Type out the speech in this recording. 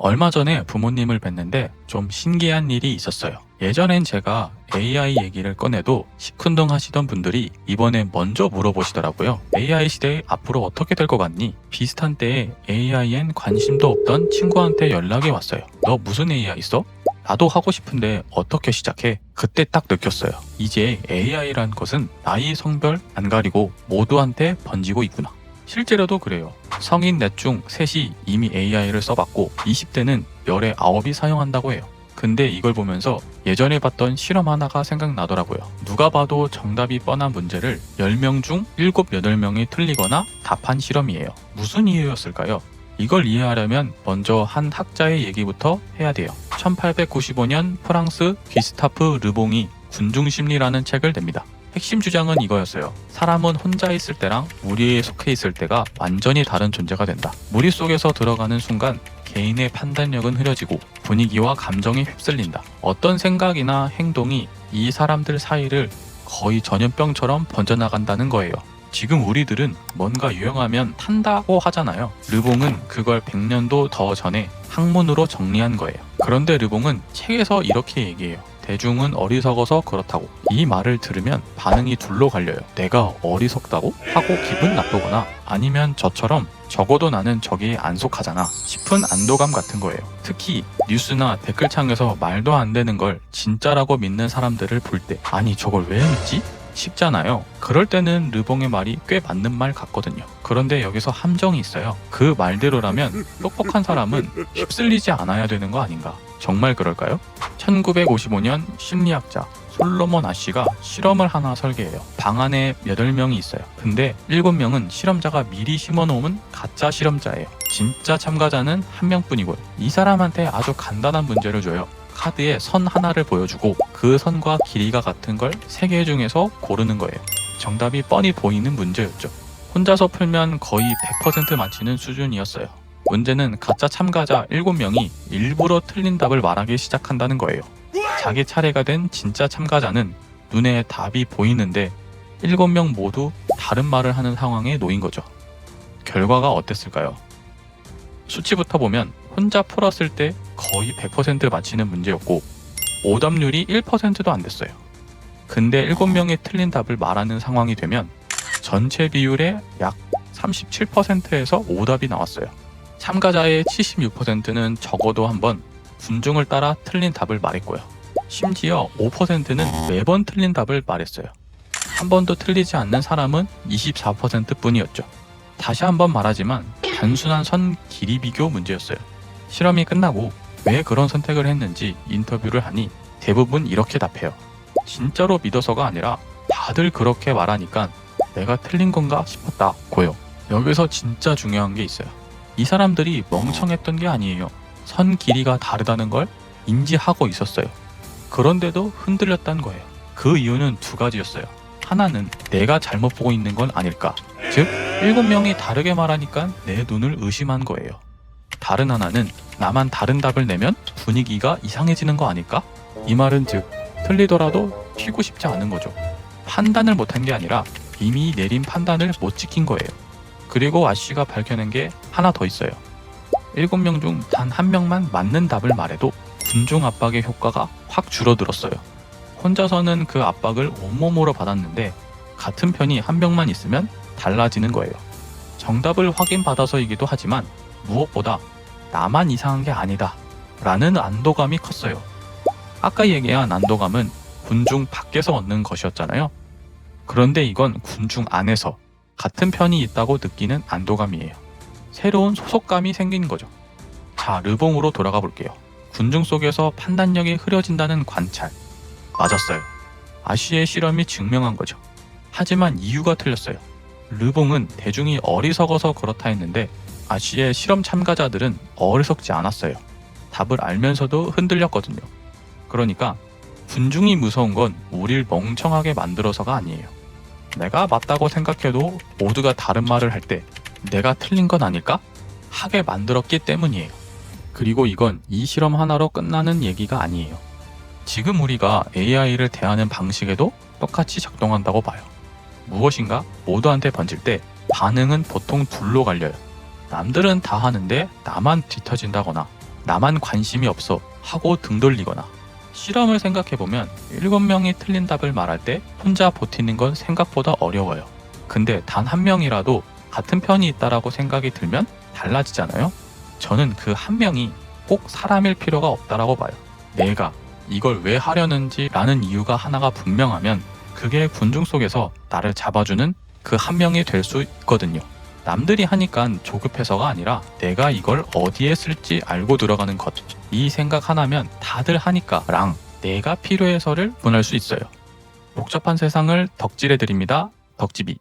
얼마 전에 부모님을 뵀는데 좀 신기한 일이 있었어요. 예전엔 제가 AI 얘기를 꺼내도 시큰둥하시던 분들이 이번에 먼저 물어보시더라고요. AI 시대 앞으로 어떻게 될 것 같니? 비슷한 때에 AI엔 관심도 없던 친구한테 연락이 왔어요. 너 무슨 AI 써? 나도 하고 싶은데 어떻게 시작해? 그때 딱 느꼈어요. 이제 AI란 것은 나이, 성별 안 가리고 모두한테 번지고 있구나. 실제로도 그래요. 성인 넷 중 셋이 이미 AI를 써봤고 20대는 열의 9이 사용한다고 해요. 근데 이걸 보면서 예전에 봤던 실험 하나가 생각나더라고요. 누가 봐도 정답이 뻔한 문제를 10명 중 7, 8명이 틀리거나 답한 실험이에요. 무슨 이유였을까요? 이걸 이해하려면 먼저 한 학자의 얘기부터 해야 돼요. 1895년 프랑스 귀스타프 르봉이 군중심리라는 책을 냅니다. 핵심 주장은 이거였어요. 사람은 혼자 있을 때랑 무리에 속해 있을 때가 완전히 다른 존재가 된다. 무리 속에서 들어가는 순간 개인의 판단력은 흐려지고 분위기와 감정에 휩쓸린다. 어떤 생각이나 행동이 이 사람들 사이를 거의 전염병처럼 번져나간다는 거예요. 지금 우리들은 뭔가 유행하면 탄다고 하잖아요. 르봉은 그걸 100년도 더 전에 학문으로 정리한 거예요. 그런데 르봉은 책에서 이렇게 얘기해요. 대중은 어리석어서 그렇다고. 이 말을 들으면 반응이 둘로 갈려요. 내가 어리석다고? 하고 기분 나쁘거나 아니면 저처럼 적어도 나는 저기에 안 속하잖아 싶은 안도감 같은 거예요. 특히 뉴스나 댓글창에서 말도 안 되는 걸 진짜라고 믿는 사람들을 볼 때 아니 저걸 왜 믿지? 싶잖아요. 그럴 때는 르봉의 말이 꽤 맞는 말 같거든요. 그런데 여기서 함정이 있어요. 그 말대로라면 똑똑한 사람은 휩쓸리지 않아야 되는 거 아닌가? 정말 그럴까요? 1955년 심리학자 솔로몬 아씨가 실험을 하나 설계해요. 방 안에 8명이 있어요. 근데 7명은 실험자가 미리 심어놓은 가짜 실험자예요. 진짜 참가자는 1명뿐이고요. 이 사람한테 아주 간단한 문제를 줘요. 카드에 선 하나를 보여주고 그 선과 길이가 같은 걸 3개 중에서 고르는 거예요. 정답이 뻔히 보이는 문제였죠. 혼자서 풀면 거의 100% 맞히는 수준이었어요. 문제는 가짜 참가자 7명이 일부러 틀린 답을 말하기 시작한다는 거예요. 자기 차례가 된 진짜 참가자는 눈에 답이 보이는데 7명 모두 다른 말을 하는 상황에 놓인 거죠. 결과가 어땠을까요? 수치부터 보면 혼자 풀었을 때 거의 100% 맞히는 문제였고 오답률이 1%도 안 됐어요. 근데 7명이 틀린 답을 말하는 상황이 되면 전체 비율의 약 37%에서 오답이 나왔어요. 참가자의 76%는 적어도 한 번 군중을 따라 틀린 답을 말했고요. 심지어 5%는 매번 틀린 답을 말했어요. 한 번도 틀리지 않는 사람은 24% 뿐이었죠. 다시 한번 말하지만 단순한 선 길이 비교 문제였어요. 실험이 끝나고 왜 그런 선택을 했는지 인터뷰를 하니 대부분 이렇게 답해요. 진짜로 믿어서가 아니라 다들 그렇게 말하니까 내가 틀린 건가 싶었다고요. 여기서 진짜 중요한 게 있어요. 이 사람들이 멍청했던 게 아니에요. 선 길이가 다르다는 걸 인지하고 있었어요. 그런데도 흔들렸다는 거예요. 그 이유는 2가지였어요. 하나는 내가 잘못 보고 있는 건 아닐까. 즉 7명이 다르게 말하니까 내 눈을 의심한 거예요. 다른 하나는 나만 다른 답을 내면 분위기가 이상해지는 거 아닐까? 이 말은 즉 틀리더라도 튀고 싶지 않은 거죠. 판단을 못한 게 아니라 이미 내린 판단을 못 지킨 거예요. 그리고 아씨가 밝혀낸 게 하나 더 있어요. 7명 중 단 1명만 맞는 답을 말해도 군중 압박의 효과가 확 줄어들었어요. 혼자서는 그 압박을 온몸으로 받았는데 같은 편이 1명만 있으면 달라지는 거예요. 정답을 확인받아서이기도 하지만 무엇보다 나만 이상한 게 아니다 라는 안도감이 컸어요. 아까 얘기한 안도감은 군중 밖에서 얻는 것이었잖아요. 그런데 이건 군중 안에서 같은 편이 있다고 느끼는 안도감이에요. 새로운 소속감이 생긴 거죠. 자, 르봉으로 돌아가 볼게요. 군중 속에서 판단력이 흐려진다는 관찰. 맞았어요. 아쉬의 실험이 증명한 거죠. 하지만 이유가 틀렸어요. 르봉은 대중이 어리석어서 그렇다 했는데 아쉬의 실험 참가자들은 어리석지 않았어요. 답을 알면서도 흔들렸거든요. 그러니까 군중이 무서운 건 우릴 멍청하게 만들어서가 아니에요. 내가 맞다고 생각해도 모두가 다른 말을 할 때 내가 틀린 건 아닐까? 하게 만들었기 때문이에요. 그리고 이건 이 실험 하나로 끝나는 얘기가 아니에요. 지금 우리가 AI를 대하는 방식에도 똑같이 작동한다고 봐요. 무엇인가 모두한테 번질 때 반응은 보통 둘로 갈려요. 남들은 다 하는데 나만 뒤처진다거나 나만 관심이 없어 하고 등 돌리거나. 실험을 생각해보면 7명이 틀린 답을 말할 때 혼자 버티는 건 생각보다 어려워요. 근데 단 한 명이라도 같은 편이 있다라고 생각이 들면 달라지잖아요. 저는 그 한 명이 꼭 사람일 필요가 없다라고 봐요. 내가 이걸 왜 하려는지 라는 이유가 하나가 분명하면 그게 군중 속에서 나를 잡아주는 그 한 명이 될 수 있거든요. 남들이 하니까 조급해서가 아니라 내가 이걸 어디에 쓸지 알고 들어가는 것. 이 생각 하나면 다들 하니까 랑 내가 필요해서를 분할 수 있어요. 복잡한 세상을 덕질해드립니다. 덕집이.